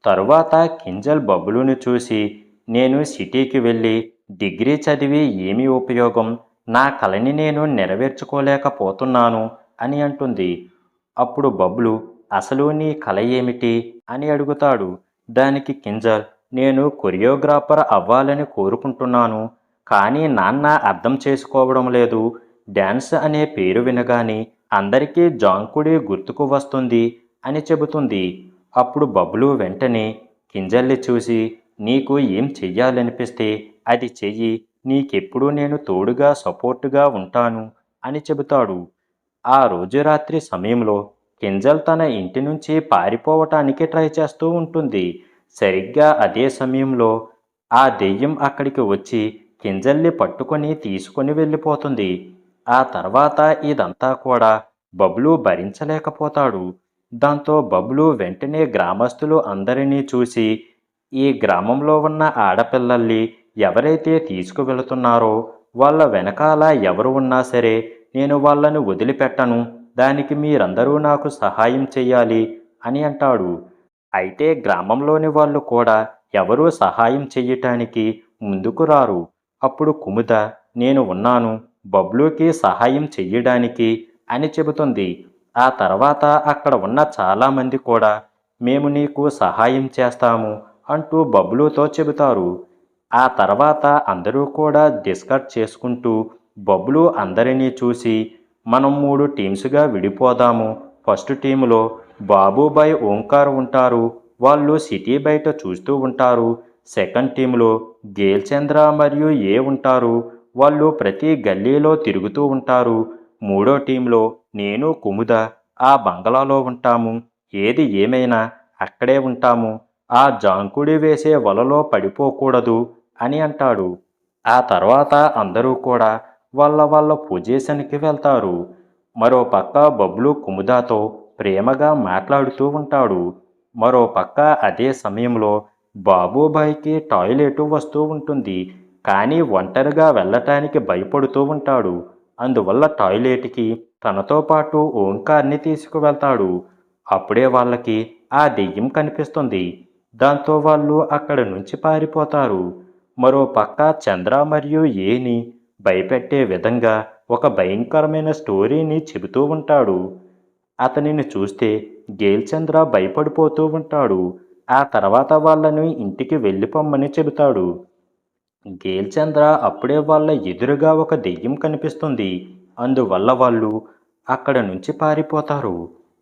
[SPEAKER 1] తరువాత కింజల్ బబ్లుని చూసి నేను సిటీకి వెళ్ళి డిగ్రీ చదివి ఏమి ఉపయోగం, నా కలని నేను నెరవేర్చుకోలేకపోతున్నాను అని అంటుంది. అప్పుడు బబ్లు అసలు నీ కల ఏమిటి అని అడుగుతాడు. దానికి కింజల్ నేను కొరియోగ్రాఫర్ అవ్వాలని కోరుకుంటున్నాను. కానీ నాన్న అర్థం చేసుకోవడం లేదు. డ్యాన్స్ అనే పేరు వినగానే అందరికీ జాంకుడి గుర్తుకు వస్తుంది అని చెబుతుంది. అప్పుడు బబ్లు వెంటనే కింజల్ని చూసి నీకు ఏం చెయ్యాలనిపిస్తే అది చెయ్యి, నీకెప్పుడు నేను తోడుగా సపోర్టుగా ఉంటాను అని చెబుతాడు. ఆ రోజు రాత్రి సమయంలో కింజల్ తన ఇంటి నుంచి పారిపోవటానికి ట్రై చేస్తూ ఉంటుంది. సరిగ్గా అదే సమయంలో ఆ దెయ్యం అక్కడికి వచ్చి కింజల్ని పట్టుకొని తీసుకొని వెళ్ళిపోతుంది. ఆ తర్వాత ఇదంతా కూడా బబ్లు భరించలేకపోతాడు. దాంతో బబ్లు వెంటనే గ్రామస్తులు అందరినీ చూసి ఈ గ్రామంలో ఉన్న ఆడపిల్లల్ని ఎవరైతే తీసుకువెళుతున్నారో వాళ్ళ వెనకాల ఎవరు ఉన్నా సరే నేను వాళ్ళని వదిలిపెట్టను, దానికి మీరందరూ నాకు సహాయం చెయ్యాలి అని అంటాడు. అయితే గ్రామంలోని వాళ్ళు కూడా ఎవరూ సహాయం చెయ్యటానికి ముందుకు రారు. అప్పుడు కుముద నేను ఉన్నాను బబ్లూకి సహాయం చెయ్యడానికి అని చెబుతుంది. ఆ తర్వాత అక్కడ ఉన్న చాలామంది కూడా మేము నీకు సహాయం చేస్తాము అంటూ బబ్లూతో చెబుతారు. ఆ తర్వాత అందరూ కూడా డిస్కస్ చేసుకుంటూ బబ్లూ అందరినీ చూసి మనం 3 టీమ్స్గా విడిపోదాము. ఫస్ట్ టీంలో బాబూబాయ్ ఓంకార్ ఉంటారు, వాళ్ళు సిటీ బయట చూస్తూ ఉంటారు. సెకండ్ టీంలో గేల్చంద్ర మరియు ఏ ఉంటారు, వాళ్ళు ప్రతి గల్లీలో తిరుగుతూ ఉంటారు. మూడో టీంలో నేను కుముద ఆ బంగళాలో ఉంటాము. ఏది ఏమైనా అక్కడే ఉంటాము. ఆ జాంకుడి వేసే వలలో పడిపోకూడదు అని అంటాడు. ఆ తర్వాత అందరూ కూడా వాళ్ళ వాళ్ళ పొజిషన్కి వెళ్తారు. మరో పక్క బబ్లు కుముదాతో ప్రేమగా మాట్లాడుతూ ఉంటాడు. మరో పక్క అదే సమయంలో బాబూబాయ్కి టాయిలెట్ వస్తూ ఉంటుంది. కానీ ఒంటరిగా వెళ్ళటానికి భయపడుతూ ఉంటాడు. అందువల్ల టాయిలెట్కి తనతో పాటు ఓంకార్ని తీసుకువెళ్తాడు. అప్పుడే వాళ్ళకి ఆ దెయ్యం కనిపిస్తుంది. దాంతో వాళ్ళు అక్కడి నుంచి పారిపోతారు. మరో పక్క చంద్ర మరియు ఏని భయపెట్టే విధంగా ఒక భయంకరమైన స్టోరీని చెబుతూ ఉంటాడు. అతనిని చూస్తే గేల్చంద్ర భయపడిపోతూ ఉంటాడు. ఆ తర్వాత వాళ్ళను ఇంటికి వెళ్ళిపోమ్మని చెబుతాడు. గేల్చంద్ర అప్పుడే వాళ్ళ ఎదురుగా ఒక దెయ్యం కనిపిస్తుంది. అందువల్ల వాళ్ళు అక్కడ నుంచి పారిపోతారు.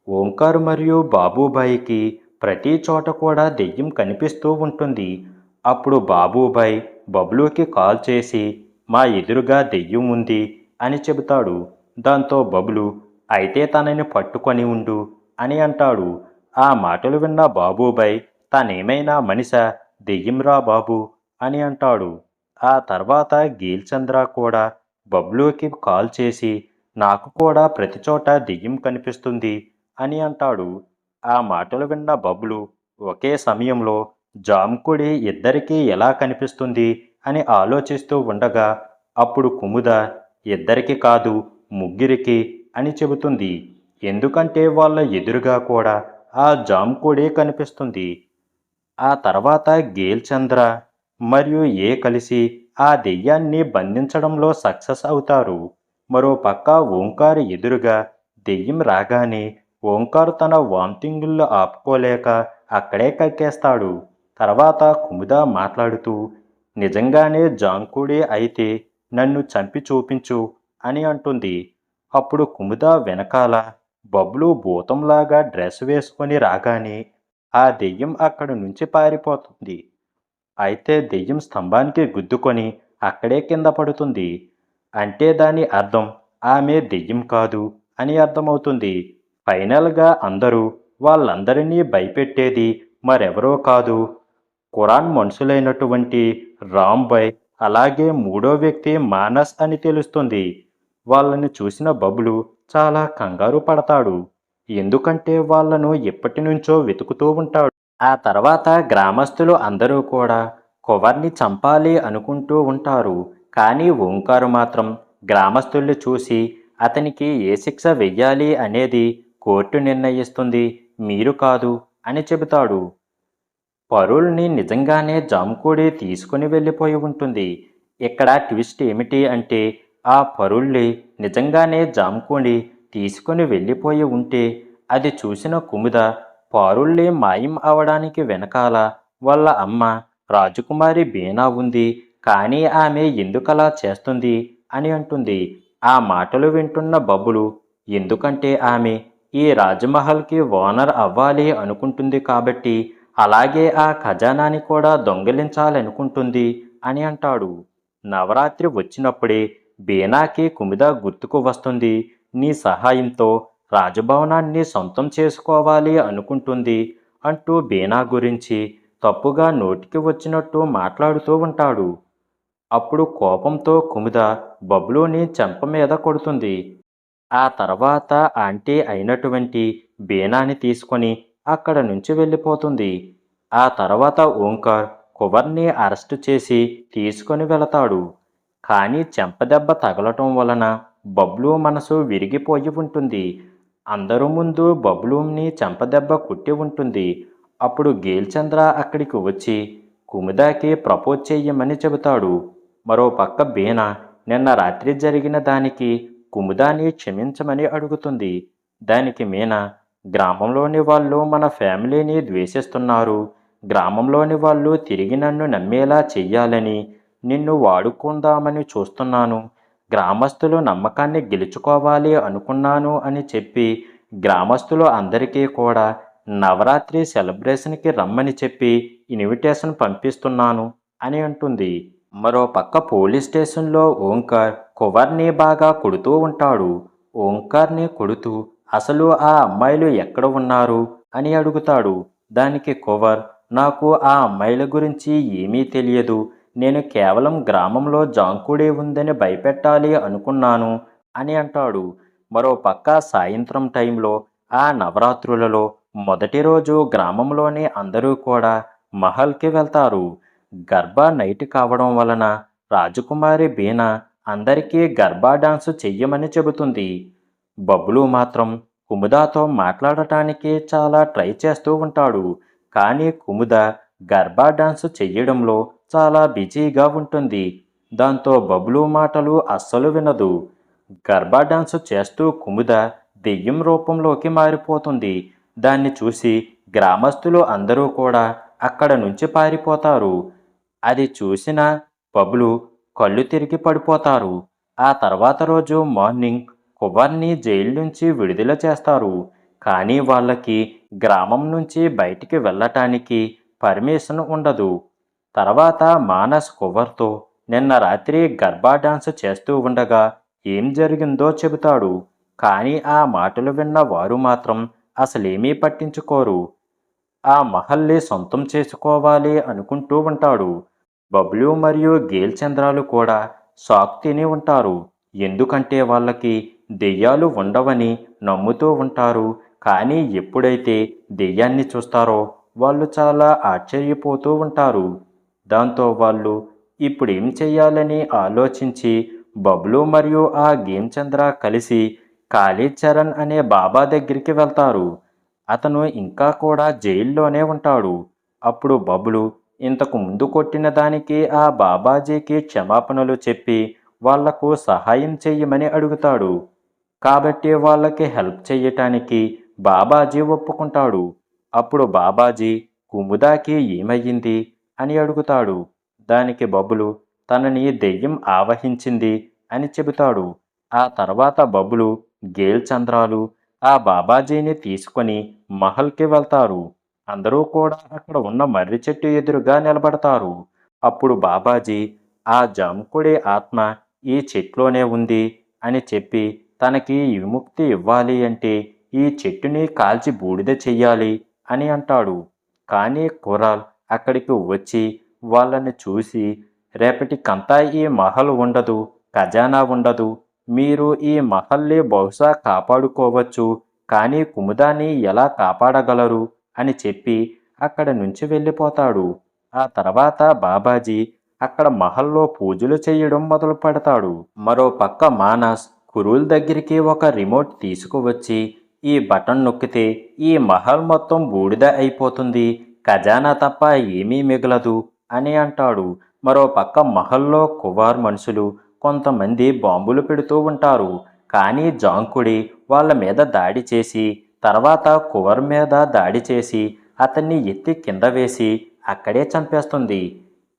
[SPEAKER 1] ఓంకార్ మరియు బాబూబాయికి ప్రతి చోట కూడా దెయ్యం కనిపిస్తూ ఉంటుంది. అప్పుడు బాబూబాయ్ బబ్లూకి కాల్ చేసి మా ఎదురుగా దెయ్యం ఉంది అని చెబుతాడు. దాంతో బబ్లు అయితే తనని పట్టుకొని ఉండు అని అంటాడు. ఆ మాటలు విన్న బాబూబాయ్ తనేమైనా మనిషా, దెయ్యంరా బాబు అని అంటాడు. ఆ తర్వాత గేల్చంద్ర కూడా బబ్లూకి కాల్ చేసి నాకు కూడా ప్రతి చోట దెయ్యం కనిపిస్తుంది అని అంటాడు. ఆ మాటలు విన్న బబ్లు ఒకే సమయంలో జాంకుడి ఇద్దరికీ ఎలా కనిపిస్తుంది అని ఆలోచిస్తూ ఉండగా అప్పుడు కుముద ఇద్దరికి కాదు ముగ్గురికి అని చెబుతుంది. ఎందుకంటే వాళ్ళ ఎదురుగా కూడా ఆ జాంకుడే కనిపిస్తుంది. ఆ తర్వాత గేల్చంద్ర మరియు కలిసి ఆ దెయ్యాన్ని బంధించడంలో సక్సెస్ అవుతారు. మరోపక్క ఓంకార్ ఎదురుగా దెయ్యం రాగానే ఓంకార్ తన వాంతింగుళ్ళు ఆపుకోలేక అక్కడే కక్కేస్తాడు. తర్వాత కుముద మాట్లాడుతూ నిజంగానే జాంకుడే అయితే నన్ను చంపి చూపించు అని అంటుంది. అప్పుడు కుముద వెనకాల బబ్లు భూతంలాగా డ్రెస్ వేసుకొని రాగానే ఆ దెయ్యం అక్కడి నుంచి పారిపోతుంది. అయితే దెయ్యం స్తంభానికి గుద్దుకొని అక్కడే కింద పడుతుంది. అంటే దాని అర్థం ఆమె దెయ్యం కాదు అని అర్థమవుతుంది. ఫైనల్గా అందరూ వాళ్ళందరినీ భయపెట్టేది మరెవరో కాదు, ఖురాన్ మనుషులైనటువంటి రాంబాయ్ అలాగే మూడో వ్యక్తి మానస్ అని తెలుస్తుంది. వాళ్ళని చూసిన బబ్లు చాలా కంగారు పడతాడు. ఎందుకంటే వాళ్ళను ఎప్పటి నుంచో వెతుకుతూ ఉంటాడు. ఆ తర్వాత గ్రామస్తులు అందరూ కూడా కువర్ని చంపాలి అనుకుంటూ ఉంటారు. కానీ ఓంకారు మాత్రం గ్రామస్తుల్ని చూసి అతనికి ఏ శిక్ష వెయ్యాలి అనేది కోర్టు నిర్ణయిస్తుంది, మీరు కాదు అని చెబుతాడు. పరుల్ని నిజంగానే జాంకోడి తీసుకుని వెళ్ళిపోయి ఉంటుంది. ఇక్కడ ట్విస్ట్ ఏమిటి అంటే ఆ పరుల్ని నిజంగానే జాంకోడి తీసుకుని వెళ్ళిపోయి ఉంటే అది చూసిన కుముద పారుల్ని మాయం అవడానికి వెనకాల వాళ్ళ అమ్మ రాజకుమారి బీనా ఉంది, కానీ ఆమె ఎందుకలా చేస్తుంది అని అంటుంది. ఆ మాటలు వింటున్న బబ్బులు ఎందుకంటే ఆమె ఈ రాజమహల్కి ఓనర్ అవ్వాలి అనుకుంటుంది కాబట్టి అలాగే ఆ ఖజానాని కూడా దొంగిలించాలనుకుంటుంది అని అంటాడు. నవరాత్రి వచ్చినప్పుడే బీనాకి కుమిద గుర్తుకు వస్తుంది. నీ సహాయంతో రాజభవనాన్ని సొంతం చేసుకోవాలి అనుకుంటుంది అంటూ బీనా గురించి తప్పుగా నోటికి వచ్చినట్టు మాట్లాడుతూ ఉంటాడు. అప్పుడు కోపంతో కుముద బబ్లూని చెంప మీద కొడుతుంది. ఆ తర్వాత ఆంటీ అయినటువంటి బీనాని తీసుకొని అక్కడ నుంచి వెళ్ళిపోతుంది. ఆ తర్వాత ఓంకార్ కువర్ని అరెస్టు చేసి తీసుకొని వెళతాడు. కానీ చెంపదెబ్బ తగలటం వలన బబ్లూ మనసు విరిగిపోయి ఉంటుంది. అందరూ ముందు బబ్లూని చెంపదెబ్బ కొట్టి ఉంటుంది. అప్పుడు గేల్చంద్ర అక్కడికి వచ్చి కుముదాకి ప్రపోజ్ చెయ్యమని చెబుతాడు. మరోపక్క బీనా నిన్న రాత్రి జరిగిన దానికి కుముదాని క్షమించమని అడుగుతుంది. దానికి మీనా గ్రామంలోని వాళ్ళు మన ఫ్యామిలీని ద్వేషిస్తున్నారు. గ్రామంలోని వాళ్ళు తిరిగి నన్ను నమ్మేలా చెయ్యాలని నిన్ను వాడుకుందామని చూస్తున్నాను. గ్రామస్తులు నమ్మకాన్ని గెలుచుకోవాలి అనుకున్నాను అని చెప్పి గ్రామస్తులు అందరికీ కూడా నవరాత్రి సెలబ్రేషన్కి రమ్మని చెప్పి ఇన్విటేషన్ పంపిస్తున్నాను అని అంటుంది. మరోపక్క పోలీస్ స్టేషన్లో ఓంకార్ కువర్ని బాగా కొడుతూ ఉంటాడు. ఓంకార్ని కొడుతూ అసలు ఆ అమ్మాయిలు ఎక్కడ ఉన్నారు అని అడుగుతాడు. దానికి కువర్ నాకు ఆ అమ్మాయిల గురించి ఏమీ తెలియదు. నేను కేవలం గ్రామంలో జాంకుడే ఉందని భయపెట్టాలి అనుకున్నాను అని అంటాడు. మరోపక్క సాయంత్రం టైంలో ఆ నవరాత్రులలో మొదటి రోజు గ్రామంలోని అందరూ కూడా మహల్కి వెళ్తారు. గర్భా నైట్ కావడం వలన రాజకుమారి బీనా అందరికీ గర్భా డాన్సు చెయ్యమని చెబుతుంది. బబ్లూ మాత్రం కుముదాతో మాట్లాడటానికి చాలా ట్రై చేస్తూ ఉంటాడు. కానీ కుముద గర్భా డాన్సు చెయ్యడంలో చాలా బిజీగా ఉంటుంది. దాంతో బబ్లూ మాటలు అస్సలు వినదు. గర్భా డాన్సు చేస్తూ కుముద దెయ్యం రూపంలోకి మారిపోతుంది. దాన్ని చూసి గ్రామస్తులు అందరూ కూడా అక్కడ నుంచి పారిపోతారు. అది చూసిన బబ్లు కళ్ళు తిరిగి పడిపోతారు. ఆ తర్వాత రోజు మార్నింగ్ కువర్ని జైలు నుంచి విడుదల చేస్తారు. కానీ వాళ్ళకి గ్రామం నుంచి బయటికి వెళ్ళటానికి పర్మిషన్ ఉండదు. తర్వాత మానస్ కువర్తో నిన్న రాత్రి గర్భా డాన్స్ చేస్తూ ఉండగా ఏం జరిగిందో చెబుతాడు. కానీ ఆ మాటలు విన్న వారు మాత్రం అసలేమీ పట్టించుకోరు. ఆ మహల్ని సొంతం చేసుకోవాలి అనుకుంటూ ఉంటాడు. బబ్లు మరియు గేల్ చంద్రాలు కూడా షాక్ తిని ఉంటారు. ఎందుకంటే వాళ్ళకి దెయ్యాలు ఉండవని నమ్ముతూ ఉంటారు. కానీ ఎప్పుడైతే దెయ్యాన్ని చూస్తారో వాళ్ళు చాలా ఆశ్చర్యపోతూ ఉంటారు. దాంతో వాళ్ళు ఇప్పుడేం చెయ్యాలని ఆలోచించి బబ్లు మరియు ఆ గేమ్ చంద్ర కలిసి కాళీచరణ్ అనే బాబా దగ్గరికి వెళ్తారు. అతను ఇంకా కూడా జైల్లోనే ఉంటాడు. అప్పుడు బబ్లు ఇంతకు ముందు కొట్టిన దానికి ఆ బాబాజీకి క్షమాపణలు చెప్పి వాళ్లకు సహాయం చెయ్యమని అడుగుతాడు. కాబట్టి వాళ్ళకి హెల్ప్ చెయ్యటానికి బాబాజీ ఒప్పుకుంటాడు. అప్పుడు బాబాజీ కుముదాకి ఏమయ్యింది అని అడుగుతాడు. దానికి బబ్లు తనని దెయ్యం ఆవహించింది అని చెబుతాడు. ఆ తర్వాత బబ్లు గేల్ చంద్రాలు ఆ బాబాజీని తీసుకొని మహల్కి వెళ్తారు. అందరూ కూడా అక్కడ ఉన్న మర్రి చెట్టు ఎదురుగా నిలబడతారు. అప్పుడు బాబాజీ ఆ జాముకుడి ఆత్మ ఈ చెట్లోనే ఉంది అని చెప్పి తనకి విముక్తి ఇవ్వాలి అంటే ఈ చెట్టుని కాల్చి బూడిద చెయ్యాలి అని అంటాడు. కానీ కురాల్ అక్కడికి వచ్చి వాళ్ళని చూసి రేపటికంతా ఈ మహల్ ఉండదు, ఖజానా ఉండదు. మీరు ఈ మహల్ని బహుశా కాపాడుకోవచ్చు, కానీ కుముదాన్ని ఎలా కాపాడగలరు అని చెప్పి అక్కడ నుంచి వెళ్ళిపోతాడు. ఆ తర్వాత బాబాజీ అక్కడ మహల్లో పూజలు చేయడం మొదలు పెడతాడు. మరో పక్క మానస్ కురూల్ దగ్గరికి ఒక రిమోట్ తీసుకువచ్చి ఈ బటన్ నొక్కితే ఈ మహల్ మొత్తం బూడిద అయిపోతుంది, ఖజానా తప్ప ఏమీ మిగలదు అని అంటాడు. మరో పక్క మహల్లో కువార్ మనుషులు కొంతమంది బాంబులు పెడుతూ ఉంటారు. కానీ జాంకుడి వాళ్ళ మీద దాడి చేసి తర్వాత కువర్ మీద దాడి చేసి అతన్ని ఎత్తి కింద వేసి అక్కడే చంపేస్తుంది.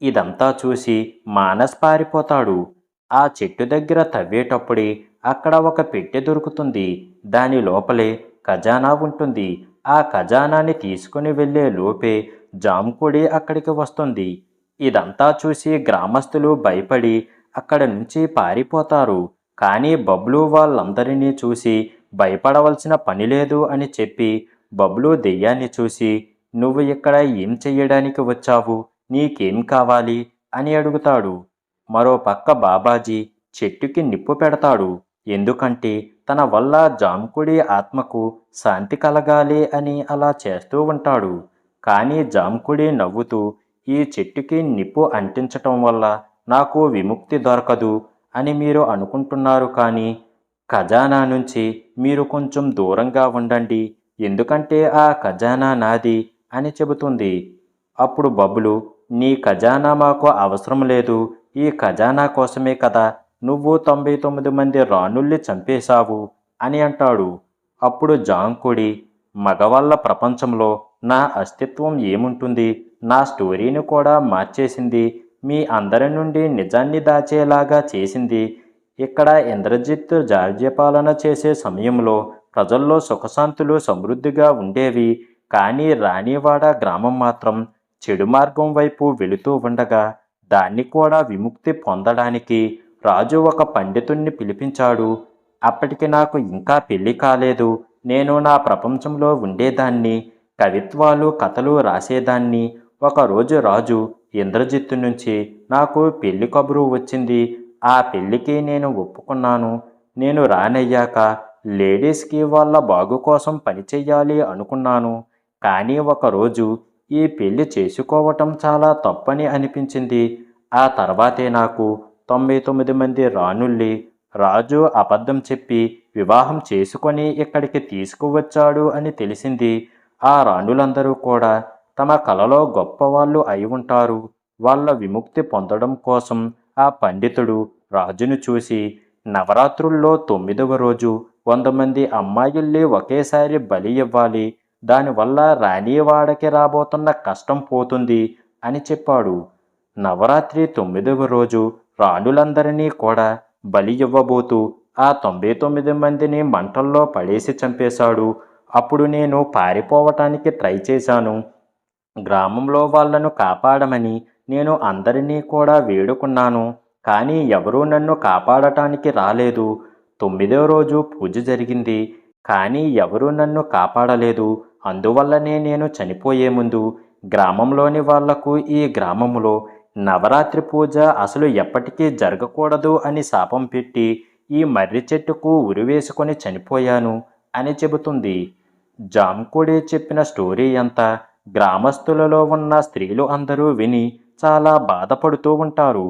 [SPEAKER 1] ఇదంతా చూసి మానస్ పారిపోతాడు. ఆ చెట్టు దగ్గర తవ్వేటప్పుడే అక్కడ ఒక పెట్టె దొరుకుతుంది. దాని లోపలే ఖజానా ఉంటుంది. ఆ ఖజానాని తీసుకుని వెళ్ళే లోపే జాంకుడి అక్కడికి వస్తుంది. ఇదంతా చూసి గ్రామస్తులు భయపడి అక్కడ నుంచి పారిపోతారు. కానీ బబ్లు వాళ్ళందరినీ చూసి భయపడవలసిన పని లేదు అని చెప్పి బబ్లు దెయ్యాన్ని చూసి నువ్వు ఇక్కడ ఏం చెయ్యడానికి వచ్చావు, నీకేం కావాలి అని అడుగుతాడు. మరో పక్క బాబాజీ చెట్టుకి నిప్పు పెడతాడు. ఎందుకంటే తన వల్ల జాంకుడి ఆత్మకు శాంతి కలగాలి అని అలా చేస్తూ ఉంటాడు. కానీ జాంకుడి నవ్వుతూ ఈ చెట్టుకి నిప్పు అంటించటం వల్ల నాకు విముక్తి దొరకదు అని మీరు అనుకుంటున్నారు, కానీ ఖజానా నుంచి మీరు కొంచెం దూరంగా ఉండండి, ఎందుకంటే ఆ ఖజానా నాది అని చెబుతుంది. అప్పుడు బబ్లు నీ ఖజానా మాకు అవసరం లేదు, ఈ ఖజానా కోసమే కదా నువ్వు 99 మంది రాణుల్ని చంపేశావు అని అంటాడు. అప్పుడు జాంకుడి మగవాళ్ళ ప్రపంచంలో నా అస్తిత్వం ఏముంటుంది, నా స్టోరీని కూడా మార్చేసింది, మీ అందరి నుండి నిజాన్ని దాచేలాగా చేసింది. ఇక్కడ ఇంద్రజిత్ జార్జ్యపాలన చేసే సమయంలో ప్రజల్లో సుఖశాంతులు సమృద్ధిగా ఉండేవి. కానీ రాణివాడ గ్రామం మాత్రం చెడు మార్గం వైపు వెళుతూ ఉండగా దాన్ని కూడా విముక్తి పొందడానికి రాజు ఒక పండితుణ్ణి పిలిపించాడు. అప్పటికి నాకు ఇంకా పెళ్లి కాలేదు. నేను నా ప్రపంచంలో ఉండేదాన్ని, కవిత్వాలు కథలు రాసేదాన్ని. ఒకరోజు రాజు ఇంద్రజిత్తు నుంచి నాకు పెళ్లి కబురు వచ్చింది. ఆ పెళ్లికి నేను ఒప్పుకున్నాను. నేను రానయ్యాక లేడీస్కి వాళ్ళ బాగు కోసం పనిచెయ్యాలి అనుకున్నాను. కానీ ఒకరోజు ఈ పెళ్లి చేసుకోవటం చాలా తప్పని అనిపించింది. ఆ తర్వాతే నాకు 99 మంది రాణుల్ని రాజు అబద్ధం చెప్పి వివాహం చేసుకొని ఇక్కడికి తీసుకువచ్చాడు అని తెలిసింది. ఆ రాణులందరూ కూడా తమ కలలో గొప్పవాళ్ళు అయి ఉంటారు. వాళ్ళ విముక్తి పొందడం కోసం ఆ పండితుడు రాజును చూసి నవరాత్రుల్లో 9వ రోజు 100 మంది అమ్మాయిల్ని ఒకేసారి బలి ఇవ్వాలి, దానివల్ల రాణివాడకి రాబోతున్న కష్టం పోతుంది అని చెప్పాడు. నవరాత్రి 9వ రోజు రాణులందరినీ కూడా బలి ఇవ్వబోతూ ఆ 99 మందిని మంటల్లో పడేసి చంపేశాడు. అప్పుడు నేను పారిపోవటానికి ట్రై చేశాను. గ్రామంలో వాళ్ళను కాపాడమని నేను అందరినీ కూడా వేడుకున్నాను. కానీ ఎవరూ నన్ను కాపాడటానికి రాలేదు. 9వ రోజు పూజ జరిగింది. కానీ ఎవరూ నన్ను కాపాడలేదు. అందువల్లనే నేను చనిపోయే ముందు గ్రామంలోని వాళ్లకు ఈ గ్రామములో నవరాత్రి పూజ అసలు ఎప్పటికీ జరగకూడదు అని శాపం పెట్టి ఈ మర్రి చెట్టుకు ఉరివేసుకొని చనిపోయాను అని చెబుతుంది. జాంకుడి చెప్పిన స్టోరీ అంతా గ్రామస్తులలో ఉన్న స్త్రీలు అందరూ విని చాలా బాధపడుతూ ఉంటారు.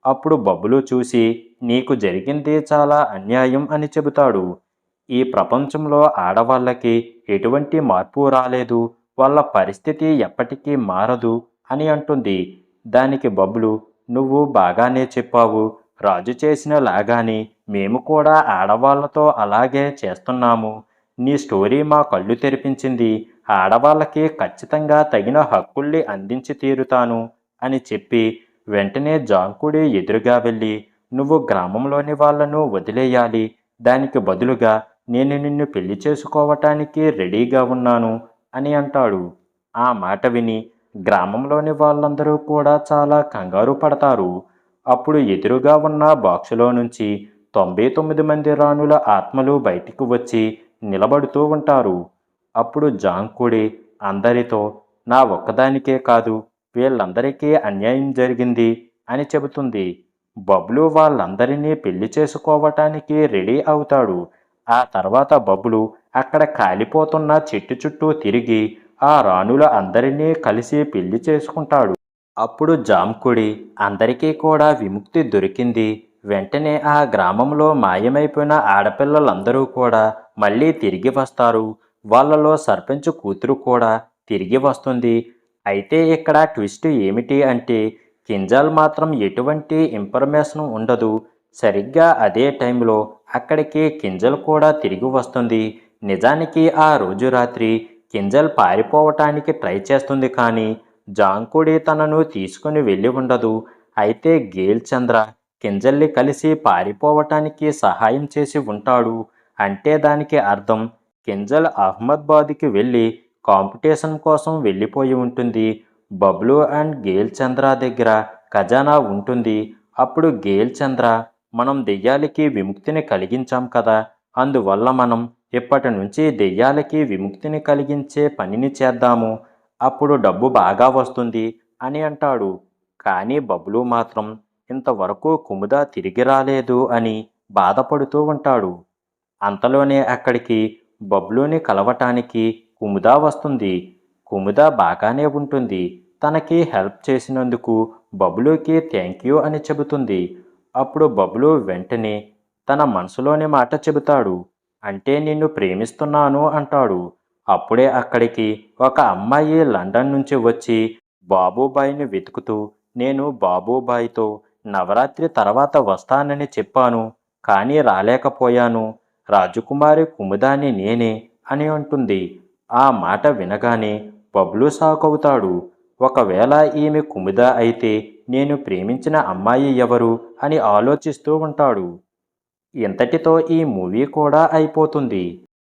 [SPEAKER 1] అప్పుడు బబ్లు చూసి నీకు జరిగింది చాలా అన్యాయం అని చెబుతాడు. ఈ ప్రపంచంలో ఆడవాళ్ళకి ఎటువంటి మార్పు రాలేదు, వాళ్ళ పరిస్థితి ఎప్పటికీ మారదు అని అంటుంది. దానికి బబ్లు నువ్వు బాగానే చెప్పావు. రాజు చేసిన లాగానే మేము కూడా ఆడవాళ్లతో అలాగే చేస్తున్నాము. నీ స్టోరీ మా కళ్ళు తెరిపించింది. ఆడవాళ్ళకి ఖచ్చితంగా తగిన హక్కుల్ని అందించి తీరుతాను అని చెప్పి వెంటనే జాంకుడి ఎదురుగా వెళ్ళి నువ్వు గ్రామంలోని వాళ్లను వదిలేయాలి. దానికి బదులుగా నేను నిన్ను పెళ్లి చేసుకోవటానికి రెడీగా ఉన్నాను అని అంటాడు. ఆ మాట విని గ్రామంలోని వాళ్ళందరూ కూడా చాలా కంగారు పడతారు. అప్పుడు ఎదురుగా ఉన్న బాక్సులో నుంచి 99 మంది రాణుల ఆత్మలు బయటికి వచ్చి నిలబడుతూ ఉంటారు. అప్పుడు జాంకుడి అందరితో నా ఒక్కదానికే కాదు, వీళ్ళందరికీ అన్యాయం జరిగింది అని చెబుతుంది. బబ్లు వాళ్ళందరినీ పెళ్లి చేసుకోవటానికి రెడీ అవుతాడు. ఆ తర్వాత బబ్లు అక్కడ కాలిపోతున్న చెట్టు చుట్టూ తిరిగి ఆ రాణుల అందరినీ కలిసి పెళ్లి చేసుకుంటాడు. అప్పుడు జాంకుడి అందరికీ కూడా విముక్తి దొరికింది. వెంటనే ఆ గ్రామంలో మాయమైపోయిన ఆడపిల్లలందరూ కూడా మళ్ళీ తిరిగి వస్తారు. వాళ్ళలో సర్పంచ్ కూతురు కూడా తిరిగి వస్తుంది. అయితే ఇక్కడ ట్విస్ట్ ఏమిటి అంటే కింజల్ మాత్రం ఎటువంటి ఇన్ఫర్మేషన్ ఉండదు. సరిగ్గా అదే టైంలో అక్కడికి కింజల్ కూడా తిరిగి వస్తుంది. నిజానికి ఆ రోజు రాత్రి కింజల్ పారిపోవటానికి ట్రై చేస్తుంది, కానీ జాంకుడి తనను తీసుకుని వెళ్ళి ఉండదు. అయితే గేల్ చంద్ర కింజల్ని కలిసి పారిపోవటానికి సహాయం చేసి ఉంటాడు. అంటే దానికి అర్థం కింజల్ అహ్మదాబాద్కి వెళ్ళి కాంపిటీషన్ కోసం వెళ్ళిపోయి ఉంటుంది. బబ్లు అండ్ గేల్ చంద్ర దగ్గర ఖజానా ఉంటుంది. అప్పుడు గేల్ చంద్ర మనం దెయ్యాలకి విముక్తిని కలిగించాం కదా, అందువల్ల మనం ఇప్పటి నుంచి దెయ్యాలకి విముక్తిని కలిగించే పనిని చేద్దాము, అప్పుడు డబ్బు బాగా వస్తుంది అని అంటాడు. కానీ బబ్లు మాత్రం ఇంతవరకు కుముద తిరిగి రాలేదు అని బాధపడుతూ ఉంటాడు. అంతలోనే అక్కడికి బబ్లుని కలవటానికి కుముద వస్తుంది. కుముద బాగానే ఉంటుంది. తనకి హెల్ప్ చేసినందుకు బబ్లుకి థ్యాంక్ యూ అని చెబుతుంది. అప్పుడు బబ్లు వెంటనే తన మనసులోని మాట చెబుతాడు. అంటే నిన్ను ప్రేమిస్తున్నాను అంటాడు. అప్పుడే అక్కడికి ఒక అమ్మాయి లండన్ నుంచి వచ్చి బాబూబాయిని వెతుకుతూ నేను బాబూబాయితో నవరాత్రి తర్వాత వస్తానని చెప్పాను, కానీ రాలేకపోయాను. రాజకుమారి కుముదాని నేనే అని అంటుంది. ఆ మాట వినగానే బబ్లు షాక్ అవుతాడు. ఒకవేళ ఈమె కుముద అయితే నేను ప్రేమించిన అమ్మాయి ఎవరు అని ఆలోచిస్తూ ఉంటాడు. ఇంతటితో ఈ మూవీ కూడా అయిపోతుంది.